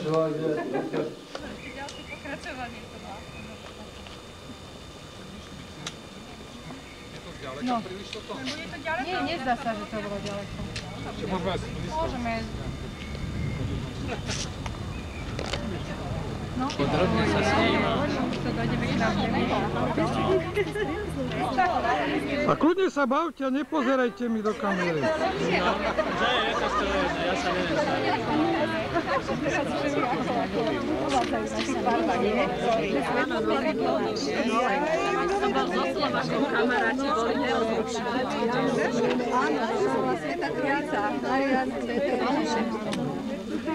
Ďalšie pokračovanie to má. No. Bude to ďaleko? Nie, nezdá sa, že to bolo ďaleko. Môžeme. No, podrobne sa sníma. A kľudne sa bavte a nepozerajte mi do kamery. Ja sa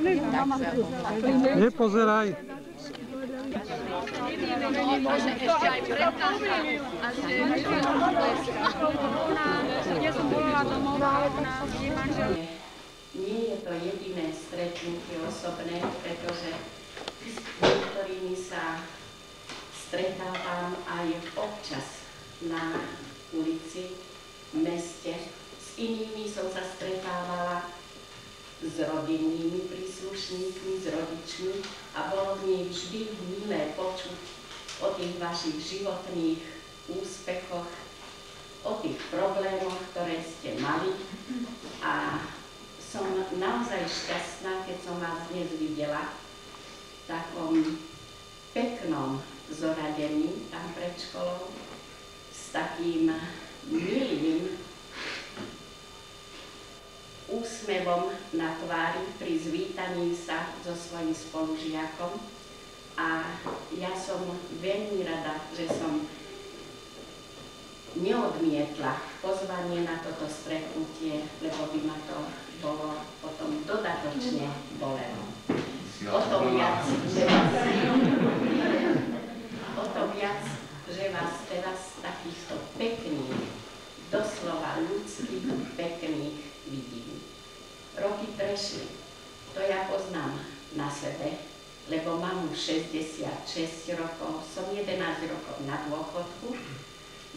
neviem Nepozeraj. Môže ešte aj preto. Ja som bola domov a ona je manžel. Nie je to jediné stretnutie osobné, pretože s niektorými sa stretávam aj občas na ulici, v meste. S inými som sa stretávala s rodinnými príslušníkmi, s rodičmi a bolo mi vždy milé počuť o tých vašich životných úspechoch, o tých problémoch, ktoré ste mali a som naozaj šťastná, keď som vás dnes videla v takom peknom zoradení tam pred školou s takým milým úsmevom na tvári pri zvítaní sa so svojím spolužiakom a ja som veľmi rada, že som neodmietla pozvanie na toto stretnutie, lebo by ma to bolo potom dodatočne bolelo. O to viac, že vás teraz takýchto pekných, doslova ľudských, pekných vidím. Roky prešli, to ja poznám na sebe, lebo mám už 66 rokov, som 11 rokov na dôchodku,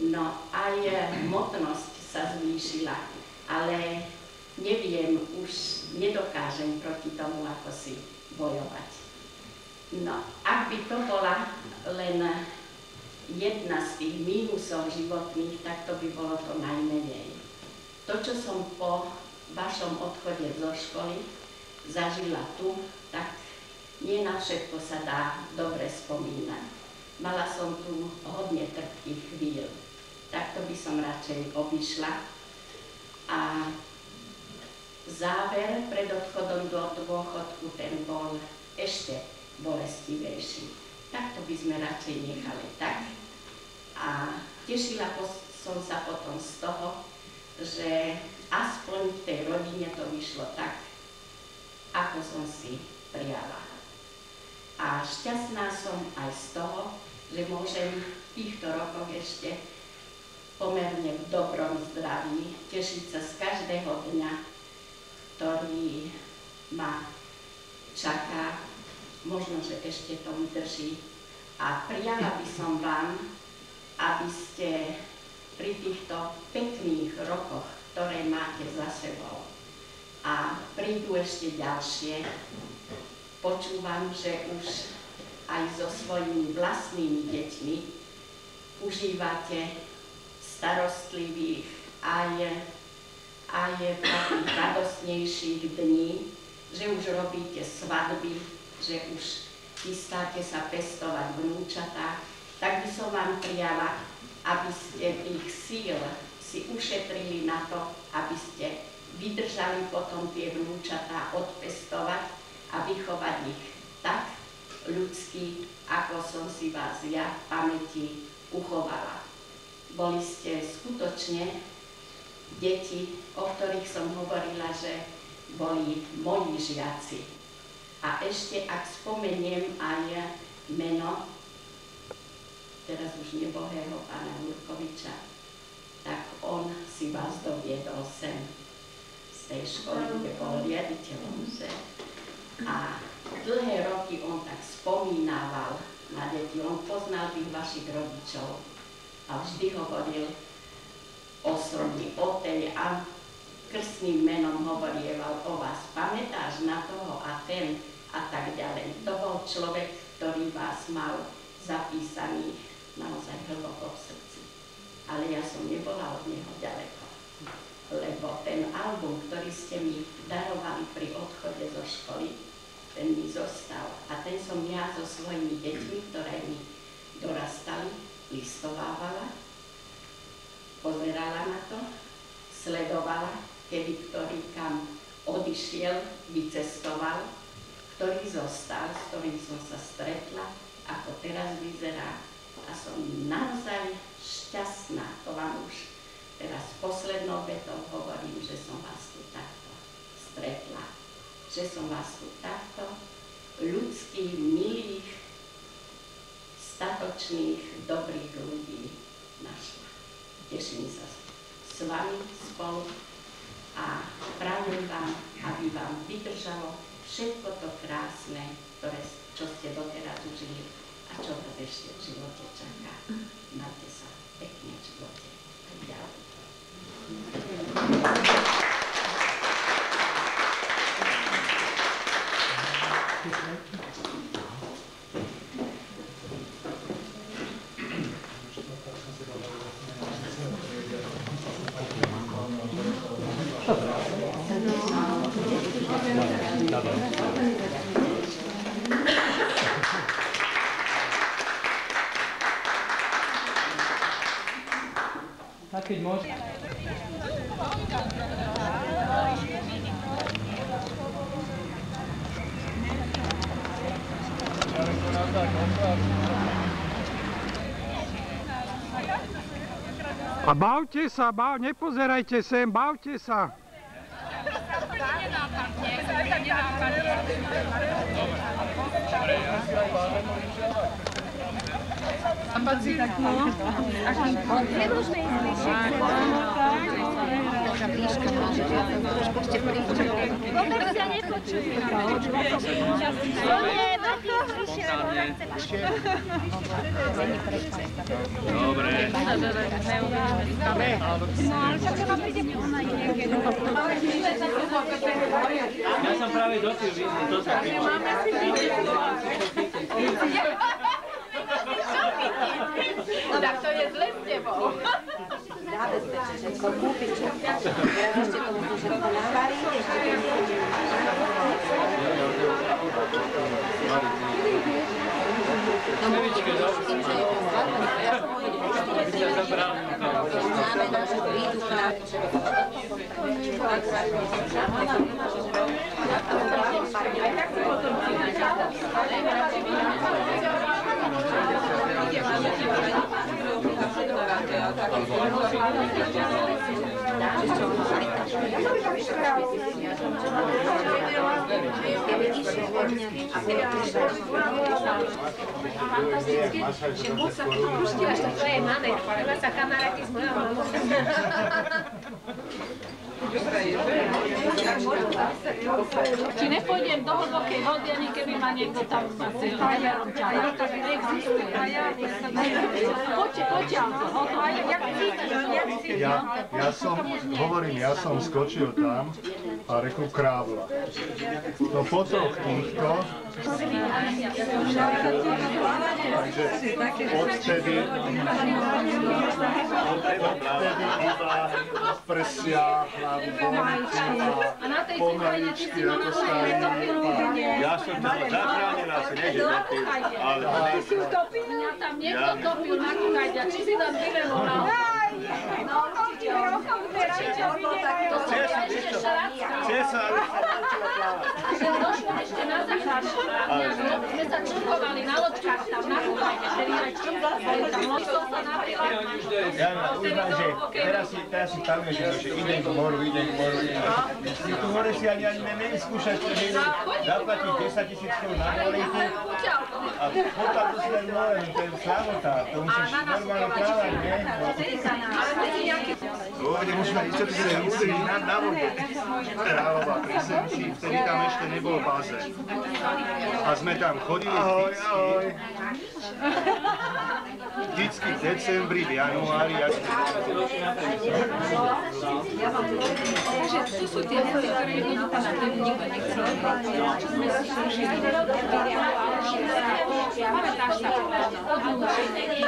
no aj hmotnosť sa zvýšila, ale neviem, už nedokážem proti tomu, ako si bojovať. No, ak by to bola len jedna z tých mínusov životných, tak to by bolo to najmenej. To, čo som po vašom odchode zo školy zažila tu, tak nie na všetko sa dá dobre spomínať. Mala som tu hodne trpkých chvíľ, tak to by som radšej obišla. A záver pred odchodom do dôchodku, ten bol ešte bolestivejší. Tak to by sme radšej nechali tak. A tešila som sa potom z toho, že aspoň v tej rodine to vyšlo tak, ako som si prijala. A šťastná som aj z toho, že môžem v týchto rokoch ešte pomerne v dobrom zdraví tešiť sa z každého dňa, ktorý ma čaká. Možno, že ešte to vydrží. A prijala by som vám, aby ste pri týchto pekných rokoch, ktoré máte za sebou, a prídu ešte ďalšie, počúvam, že už aj so svojimi vlastnými deťmi užívate starostlivých aj takých radostnejších dní, že už robíte svadby, že už chystáte sa pestovať vnúčatá, tak by som vám prijala, aby ste tých síl si ušetrili na to, aby ste vydržali potom tie vnúčatá odpestovať a vychovať ich tak ľudsky, ako som si vás ja v pamäti uchovala. Boli ste skutočne deti, o ktorých som hovorila, že boli moji žiaci. A ešte, ak spomeniem aj meno, teraz už nebohého pána Jurkoviča, tak on si vás doviedol sem z tej školy, kde bol riaditeľom. A dlhé roky on tak spomínával na deti, on poznal tých vašich rodičov a vždy hovoril osobne o tej a krstným menom hovorieval o vás. Pamätáš na toho a ten? A a tak ďalej. To bol človek, ktorý vás mal zapísaný naozaj hlboko v srdci. Ale ja som nebola od neho ďaleko, lebo ten album, ktorý ste mi darovali pri odchode zo školy, ten mi zostal. A ten som ja so svojimi deťmi, ktoré mi dorastali, listovávala, pozerala na to, sledovala, kedy ktorý kam odišiel, vycestoval, ktorý zostal, s ktorým som sa stretla, ako teraz vyzerá. A som naozaj šťastná, to vám už teraz poslednou vetou hovorím, že som vás tu takto stretla. Že som vás tu takto ľudských, milých, statočných, dobrých ľudí našla. Teším sa s vami spolu a prajem vám, aby vám vydržalo všetko to krásne, čo ste doteraz užili a čo vás ešte v živote čaká. Majte sa pekne v živote. Ďakujem. Keď môžem. A bavte sa, nepozerajte sem, bavte sa. Nemôžeme ísť bližšie. Vôbec sa nepočuje. Dobre. No, ale však ona príde ona niekedy. Ja som práve dopil vízu, to sa píše. Tak to je zle s tebou. Zabezpečí všetko, kúpiť všetko. Teraz ešte to musí všetko navariť, ešte to musí Nevičke, dobre. tým, že je to skladné, ja som moje to znamená, že prídu práve Fantasticky, že moc sa to pustila až do tvojej mamy. Ona sa kamaráti s mojou mamou. Či nepôjdem do hlbokej vody, ani keby ma niekto tam neverom ťahal. Neexistuje. Poďte, ja som skočil tam a reku krávla. No po troch týchto, takže odtedy iba prsia, hlavu, bonky a pomaličky, ako stále Ja som to zachránil asi, nie že dopil, ale Ty si utopil? Mňa tam niekto topil na kukajďa, či si tam vyveloval? No, určite rokom teraz. Že došlo ešte na záchranu. Sme sa čurkovali na loďkách tam na kukajďa, ktorý aj čurkovali tam. Loďkou sa navrila. Ja uznám, že teraz si pamätám, že idem k moru. Si tu hore si ani neviem skúšať, že zaplatiť 10 000 kg na morenku a potom to si len more, to je slavota, to musíš normálne plávať, nie? Musíme istotu, že museli na vode. Kráľová pri Senci, vtedy tam ešte nebol bazén. A sme tam chodili vždycky v decembri, v januári. Takže to sú tie veci, ktoré jednoducho na tom nikto nechce. Čo sme si slúžili. Pamätáš sa odlúčenie.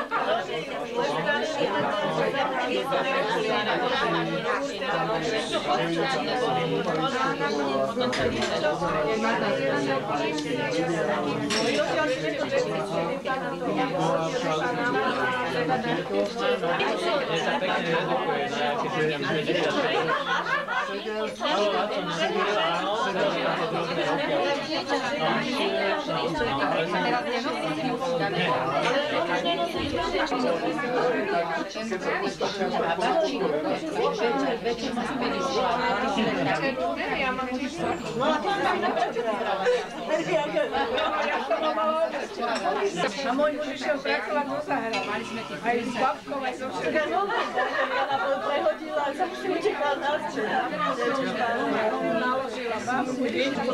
A môj muž išiel pracovať do zahraničí. Aj s babkou, aj so všetkým. Ja prehodila a som si utekala na sčet. Naložila babku, dieťku,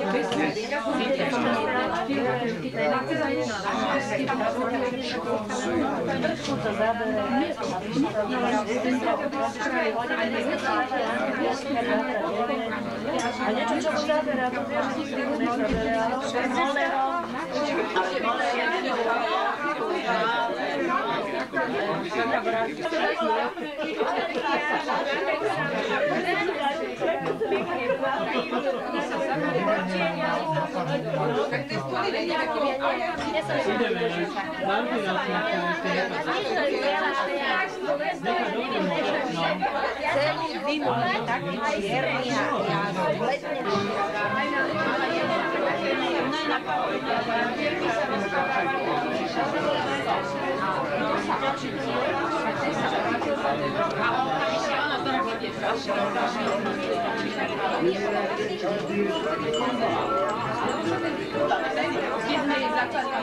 a niečo, čo zaberá, to vieš, nikdy nezaberá. Celú zimu taký čierny a letne. Jedna je základná.